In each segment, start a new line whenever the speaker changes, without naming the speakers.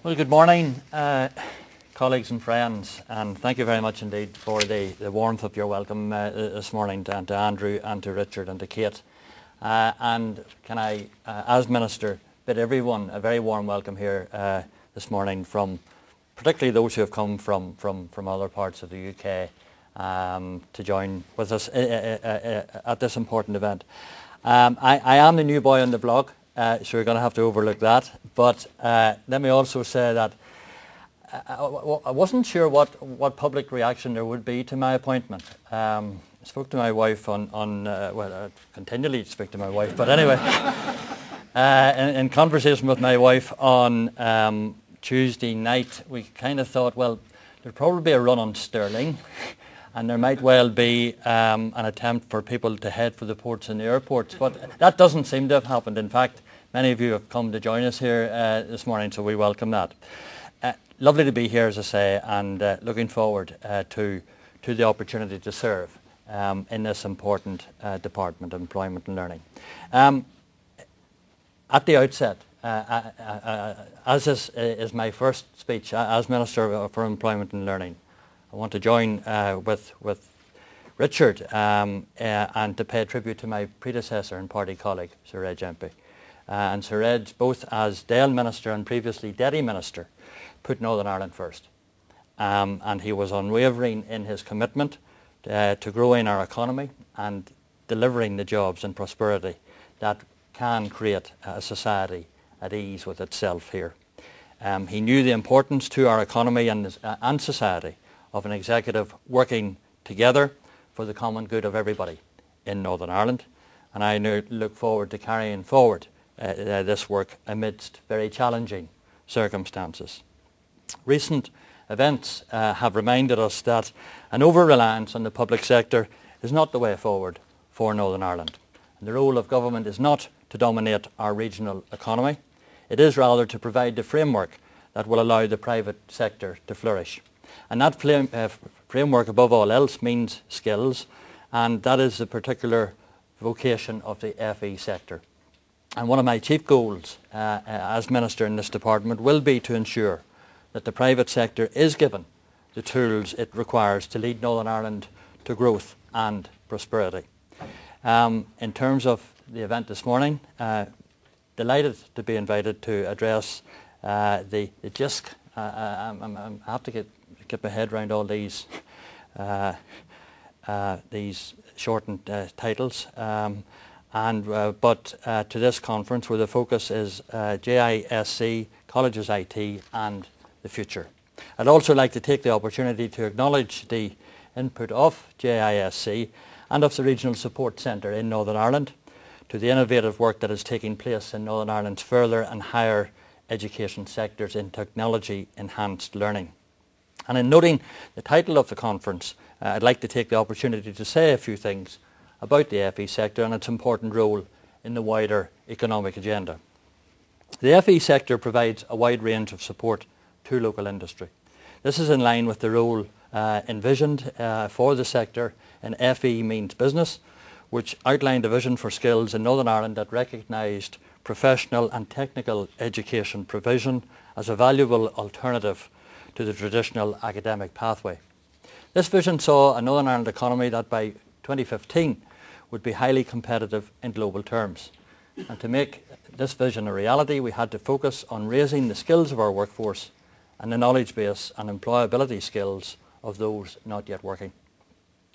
Well, good morning, colleagues and friends, and thank you very much indeed for the warmth of your welcome this morning to Andrew and to Richard and to Kate. And can I, as Minister, bid everyone a very warm welcome here this morning, from particularly those who have come from other parts of the UK to join with us at this important event. I am the new boy on the block. So you're going to have to overlook that. But let me also say that I wasn't sure what public reaction there would be to my appointment. I spoke to my wife well, I continually speak to my wife, but anyway, in conversation with my wife on Tuesday night, we kind of thought, well, there'd probably be a run on Stirling, and there might well be an attempt for people to head for the ports and the airports, but that doesn't seem to have happened. In fact, many of you have come to join us here this morning, so we welcome that. Lovely to be here, as I say, and looking forward to the opportunity to serve in this important department of employment and learning. At the outset, as this is my first speech as Minister for Employment and Learning, I want to join with Richard and to pay tribute to my predecessor and party colleague, Sir Reg Empey. And Sir Reg, both as Dáil Minister and previously Deputy Minister, put Northern Ireland first. And he was unwavering in his commitment to growing our economy and delivering the jobs and prosperity that can create a society at ease with itself here. He knew the importance to our economy and society of an executive working together for the common good of everybody in Northern Ireland. And I look forward to carrying forward this work amidst very challenging circumstances. Recent events have reminded us that an over-reliance on the public sector is not the way forward for Northern Ireland. And the role of government is not to dominate our regional economy. It is rather to provide the framework that will allow the private sector to flourish. And that framework, above all else, means skills, and that is the particular vocation of the FE sector. And one of my chief goals as Minister in this department will be to ensure that the private sector is given the tools it requires to lead Northern Ireland to growth and prosperity. In terms of the event this morning, delighted to be invited to address the JISC. I have to get my head around all these shortened titles. But to this conference where the focus is JISC, Colleges IT and the Future. I'd also like to take the opportunity to acknowledge the input of JISC and of the Regional Support Centre in Northern Ireland to the innovative work that is taking place in Northern Ireland's further and higher education sectors in technology-enhanced learning. And in noting the title of the conference, I'd like to take the opportunity to say a few things about the FE sector and its important role in the wider economic agenda. The FE sector provides a wide range of support to local industry. This is in line with the role envisioned for the sector in FE Means Business, which outlined a vision for skills in Northern Ireland that recognised professional and technical education provision as a valuable alternative to the traditional academic pathway. This vision saw a Northern Ireland economy that by 2015 would be highly competitive in global terms. And to make this vision a reality, we had to focus on raising the skills of our workforce and the knowledge base and employability skills of those not yet working.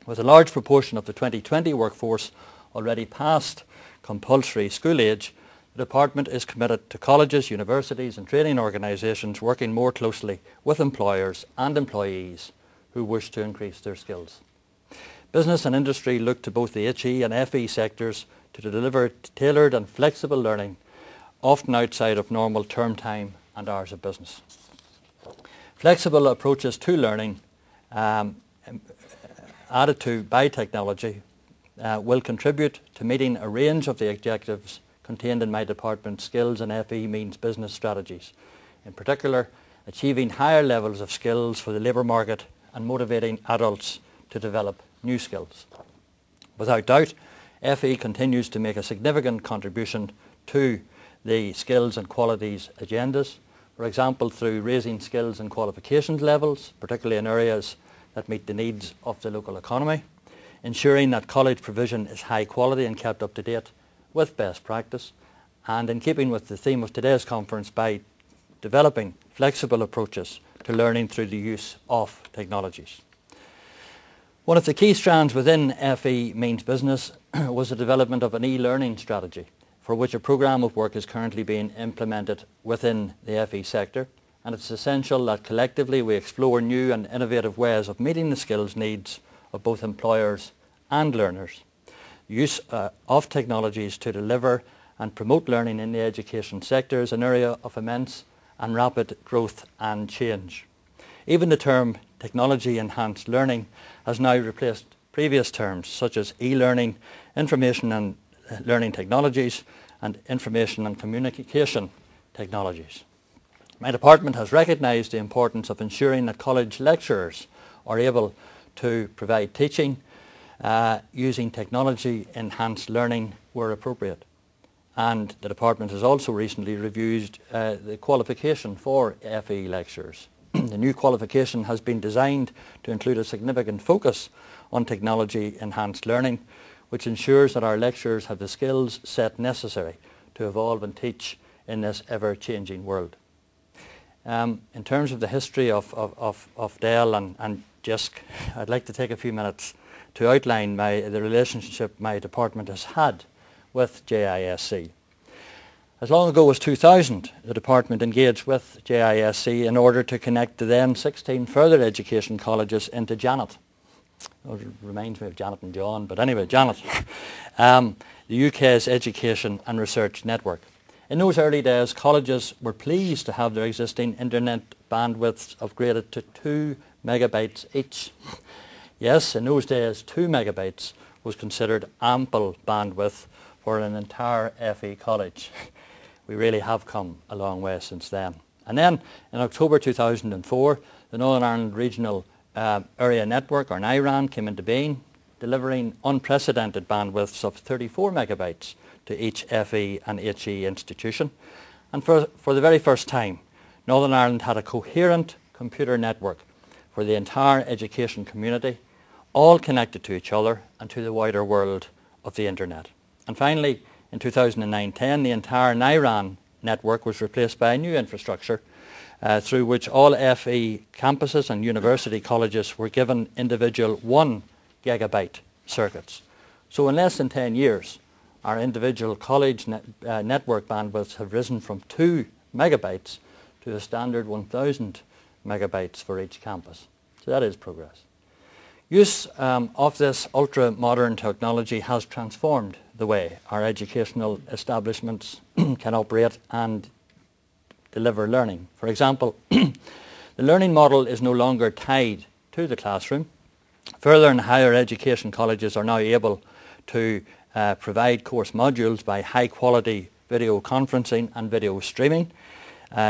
With a large proportion of the 2020 workforce already past compulsory school age, the department is committed to colleges, universities and training organisations working more closely with employers and employees who wish to increase their skills. Business and industry look to both the HE and FE sectors to deliver tailored and flexible learning, often outside of normal term time and hours of business. Flexible approaches to learning, added to by technology, will contribute to meeting a range of the objectives contained in my department's skills and FE Means Business strategies. In particular, achieving higher levels of skills for the labour market and motivating adults to develop new skills. Without doubt, FE continues to make a significant contribution to the skills and qualities agendas, For example, through raising skills and qualifications levels, particularly in areas that meet the needs of the local economy, ensuring that college provision is high quality and kept up to date with best practice, and in keeping with the theme of today's conference, by developing flexible approaches to learning through the use of technologies. One of the key strands within FE Means Business was the development of an e-learning strategy, for which a programme of work is currently being implemented within the FE sector, and it's essential that collectively we explore new and innovative ways of meeting the skills needs of both employers and learners. Use of technologies to deliver and promote learning in the education sector is an area of immense and rapid growth and change. Even the term technology-enhanced learning has now replaced previous terms such as e-learning, information and learning technologies, and information and communication technologies. My department has recognised the importance of ensuring that college lecturers are able to provide teaching using technology-enhanced learning where appropriate. And the department has also recently reviewed the qualification for FE lecturers. The new qualification has been designed to include a significant focus on technology-enhanced learning, which ensures that our lecturers have the skills set necessary to evolve and teach in this ever-changing world. In terms of the history of DEL and JISC, I'd like to take a few minutes to outline the relationship my department has had with JISC. As long ago as 2000, the department engaged with JISC in order to connect the then 16 further education colleges into JANET. It reminds me of Janet and John, but anyway, JANET, the UK's education and research network. In those early days, colleges were pleased to have their existing internet bandwidths upgraded to 2 megabytes each. Yes, in those days, 2 megabytes was considered ample bandwidth for an entire FE college. We really have come a long way since then. And then, in October 2004, the Northern Ireland Regional Area Network, or NIRAN, came into being, delivering unprecedented bandwidths of 34 megabytes to each FE and HE institution. And for the very first time, Northern Ireland had a coherent computer network for the entire education community, all connected to each other and to the wider world of the internet. And finally, in 2009-10, the entire NIRAN network was replaced by a new infrastructure through which all FE campuses and university colleges were given individual 1 gigabyte circuits. So in less than 10 years, our individual college network bandwidths have risen from 2 megabytes to a standard 1,000 megabytes for each campus. So that is progress. Use of this ultra-modern technology has transformed the way our educational establishments can operate and deliver learning. For example, the learning model is no longer tied to the classroom. Further and higher education colleges are now able to provide course modules by high-quality video conferencing and video streaming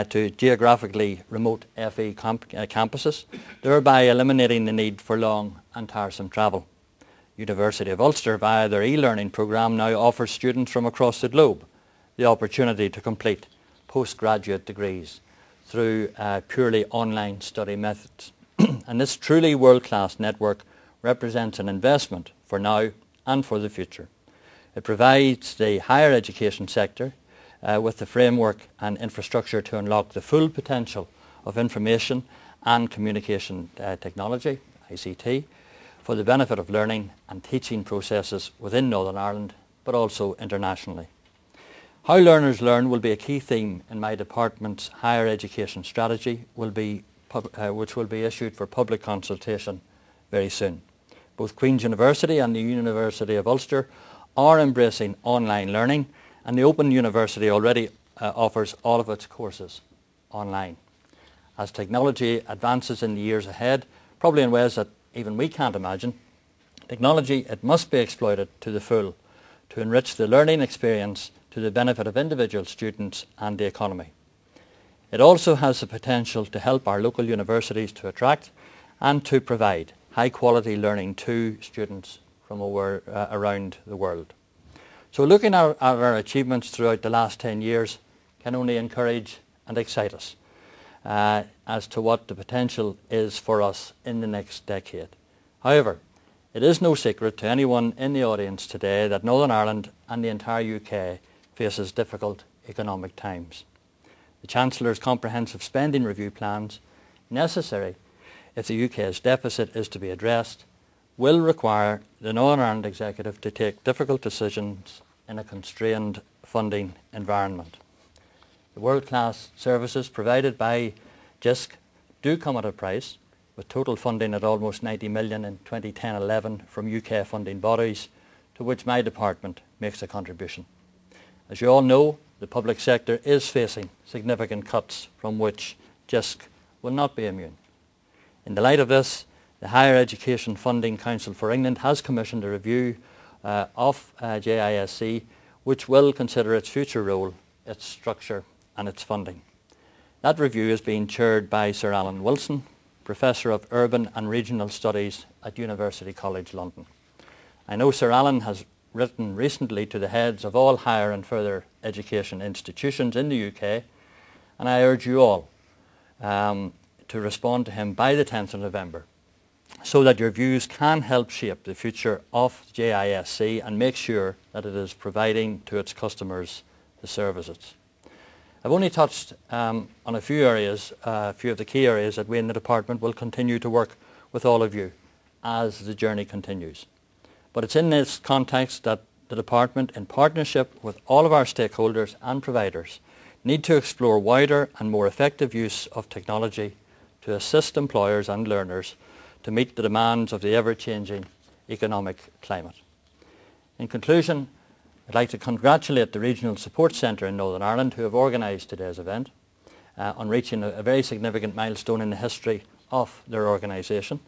to geographically remote FE campuses, thereby eliminating the need for long and tiresome travel. University of Ulster, via their e-learning programme, now offers students from across the globe the opportunity to complete postgraduate degrees through purely online study methods. And this truly world-class network represents an investment for now and for the future. It provides the higher education sector with the framework and infrastructure to unlock the full potential of information and communication technology, ICT, for the benefit of learning and teaching processes within Northern Ireland, but also internationally. How learners learn will be a key theme in my department's higher education strategy, which will be issued for public consultation very soon. Both Queen's University and the University of Ulster are embracing online learning, and the Open University already offers all of its courses online. As technology advances in the years ahead, probably in ways that even we can't imagine, technology, it must be exploited to the full to enrich the learning experience to the benefit of individual students and the economy. It also has the potential to help our local universities to attract and to provide high quality learning to students from around the world. So looking at our achievements throughout the last 10 years can only encourage and excite us. as to what the potential is for us in the next decade. However, it is no secret to anyone in the audience today that Northern Ireland and the entire UK faces difficult economic times. The Chancellor's comprehensive spending review plans, necessary if the UK's deficit is to be addressed, will require the Northern Ireland Executive to take difficult decisions in a constrained funding environment. The world-class services provided by JISC do come at a price, with total funding at almost 90 million in 2010-11 from UK funding bodies, to which my department makes a contribution. As you all know, the public sector is facing significant cuts from which JISC will not be immune. In the light of this, the Higher Education Funding Council for England has commissioned a review of JISC, which will consider its future role, its structure and its funding. That review is being chaired by Sir Alan Wilson, Professor of Urban and Regional Studies at University College London. I know Sir Alan has written recently to the heads of all higher and further education institutions in the UK, and I urge you all to respond to him by the 10th of November so that your views can help shape the future of JISC and make sure that it is providing to its customers the services. I've only touched on a few areas, a few of the key areas that we in the department will continue to work with all of you as the journey continues. But it's in this context that the department, in partnership with all of our stakeholders and providers, need to explore wider and more effective use of technology to assist employers and learners to meet the demands of the ever-changing economic climate. In conclusion, I'd like to congratulate the Regional Support Centre in Northern Ireland who have organised today's event on reaching a very significant milestone in the history of their organisation.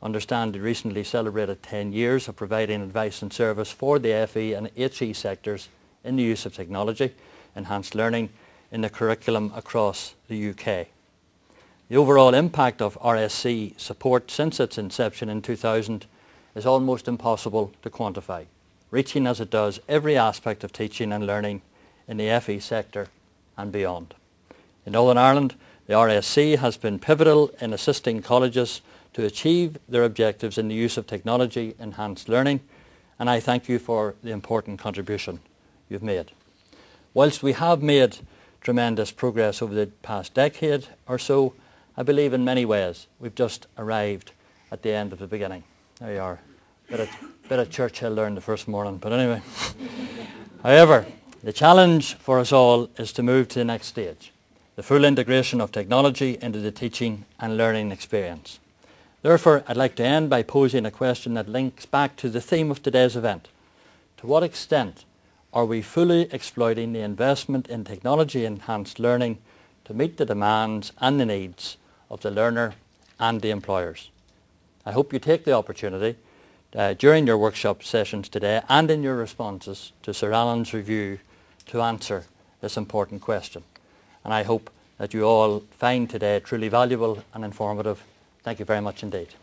Understand they recently celebrated 10 years of providing advice and service for the FE and HE sectors in the use of technology, enhanced learning in the curriculum across the UK. The overall impact of RSC support since its inception in 2000 is almost impossible to quantify, reaching as it does every aspect of teaching and learning in the FE sector and beyond. In Northern Ireland, the RSC has been pivotal in assisting colleges to achieve their objectives in the use of technology-enhanced learning, and I thank you for the important contribution you've made. Whilst we have made tremendous progress over the past decade or so, I believe in many ways we've just arrived at the end of the beginning. There you are. Bit of Churchill learned the first morning, but anyway. However, the challenge for us all is to move to the next stage, the full integration of technology into the teaching and learning experience. Therefore, I'd like to end by posing a question that links back to the theme of today's event. To what extent are we fully exploiting the investment in technology-enhanced learning to meet the demands and the needs of the learner and the employers? I hope you take the opportunity during your workshop sessions today and in your responses to Sir Alan's review to answer this important question. And I hope that you all find today truly valuable and informative. Thank you very much indeed.